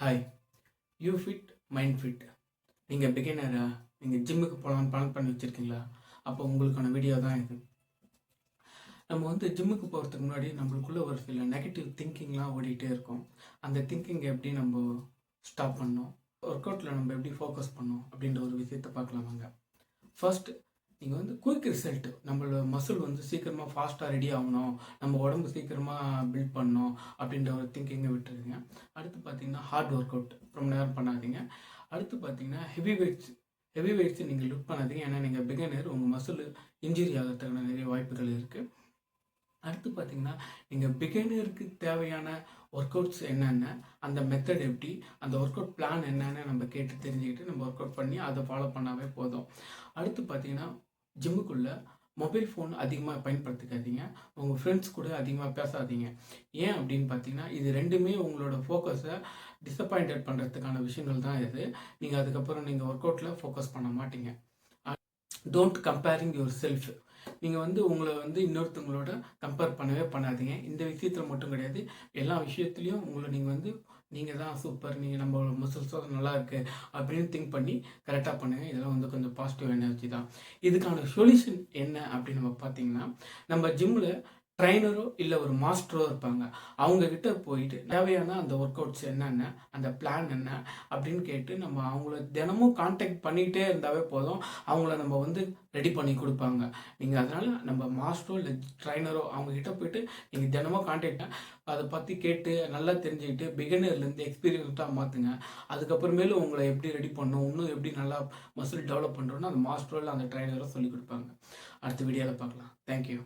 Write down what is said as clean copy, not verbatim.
Hi, you fit mind fit. நீங்கள் பிகினரா? நீங்கள் ஜிம்முக்கு போகலான்னு பிளான் பண்ணி வச்சுருக்கீங்களா? அப்போ உங்களுக்கான வீடியோ தான் இது. நம்ம ஜிம்முக்கு போகிறதுக்கு முன்னாடி நம்மளுக்குள்ளே ஒரு சில நெகட்டிவ் திங்கிங்லாம் ஓடிட்டே இருக்கும். அந்த திங்கிங்கை எப்படி நம்ம ஸ்டாப் பண்ணோம், ஒர்க் அவுட்டில் நம்ம எப்படி ஃபோக்கஸ் பண்ணோம் அப்படின்ற ஒரு விஷயத்தை பார்க்கலாமாங்க. ஃபர்ஸ்ட், நீங்கள் குயிக் ரிசல்ட், நம்மளோட மசில் சீக்கிரமாக ஃபாஸ்ட்டாக ரெடி ஆகணும், நம்ம உடம்பு சீக்கிரமாக பில்ட் பண்ணணும் அப்படின்ற ஒரு திங்கிங்கை விட்டுருங்க. அடுத்து பார்த்தீங்கன்னா ஹார்ட் ஒர்க் அவுட் ரொம்ப நேரம் பண்ணாதீங்க. அடுத்து பார்த்தீங்கன்னா ஹெவி வெயிட்ஸ் நீங்கள் லிஃப்ட் பண்ணாதீங்க. ஏன்னா நீங்கள் பிகினர், உங்கள் மசில் இன்ஜுரி ஆகிறதுக்கான நிறைய வாய்ப்புகள் இருக்குது. அடுத்து பார்த்தீங்கன்னா நீங்கள் பிகினருக்கு தேவையான ஒர்க் அவுட்ஸ் என்னென்ன, அந்த மெத்தட் எப்படி, அந்த ஒர்க் அவுட் பிளான் என்னென்னு நம்ம கேட்டு தெரிஞ்சுக்கிட்டு நம்ம ஒர்க் அவுட் பண்ணி அதை ஃபாலோ பண்ணாவே போதும். அடுத்து பார்த்தீங்கன்னா ஜிம்முக்குள்ளே மொபைல் ஃபோன் அதிகமாக பயன்படுத்திக்காதீங்க. உங்கள் ஃப்ரெண்ட்ஸ் கூட அதிகமாக பேசாதீங்க. ஏன் அப்படின்னு பார்த்தீங்கன்னா இது ரெண்டுமே உங்களோட ஃபோக்கஸை டிசப்பாயிண்டட் பண்ணுறதுக்கான விஷயங்கள் தான் இது. நீங்கள் அதுக்கப்புறம் நீங்கள் ஒர்க் அவுட்டில் ஃபோக்கஸ் பண்ண மாட்டீங்க. Don't comparing your self. நீங்கள் உங்களை இன்னொருத்தவங்களோட கம்பேர் பண்ணவே பண்ணாதீங்க. இந்த விஷயத்தில் மட்டும் கிடையாது, எல்லா விஷயத்துலையும் உங்களை நீங்கள் தான் சூப்பர், நீங்கள் நம்மளோட மசில்ஸோட நல்லா இருக்குது அப்படின்னு திங்க் பண்ணி கரெக்டாக பண்ணுங்கள். இதெல்லாம் கொஞ்சம் பாசிட்டிவ் எனர்ஜி தான். இதுக்கான சொல்யூஷன் என்ன அப்படின்னு நம்ம பார்த்தீங்கன்னா, நம்ம ஜிம்மில் ட்ரைனரோ இல்லை ஒரு மாஸ்டரோ இருப்பாங்க. அவங்கக்கிட்ட போயிட்டு தேவையான அந்த ஒர்க் அவுட்ஸ் என்னென்ன, அந்த பிளான் என்ன அப்படின்னு கேட்டு நம்ம அவங்கள தினமும் கான்டாக்ட் பண்ணிக்கிட்டே இருந்தாவே போதும். அவங்கள நம்ம ரெடி பண்ணி கொடுப்பாங்க. நீங்கள் அதனால் நம்ம மாஸ்டரோ இல்லை ட்ரைனரோ அவங்கக்கிட்ட போயிட்டு நீங்கள் தினமும் கான்டாக்ட் அதை பற்றி கேட்டு நல்லா தெரிஞ்சுக்கிட்டு பிகினர்லேருந்து எக்ஸ்பீரியன்ஸ்டாக மாற்றுங்க. அதுக்கப்புறமேலும் உங்களை எப்படி ரெடி பண்ணணும், இன்னும் எப்படி நல்லா மசில் டெவலப் பண்ணுறோன்னா அந்த மாஸ்டரோ இல்லை அந்த ட்ரைனரோ சொல்லிக் கொடுப்பாங்க. அடுத்த வீடியோவில் பார்க்கலாம். தேங்க்யூ.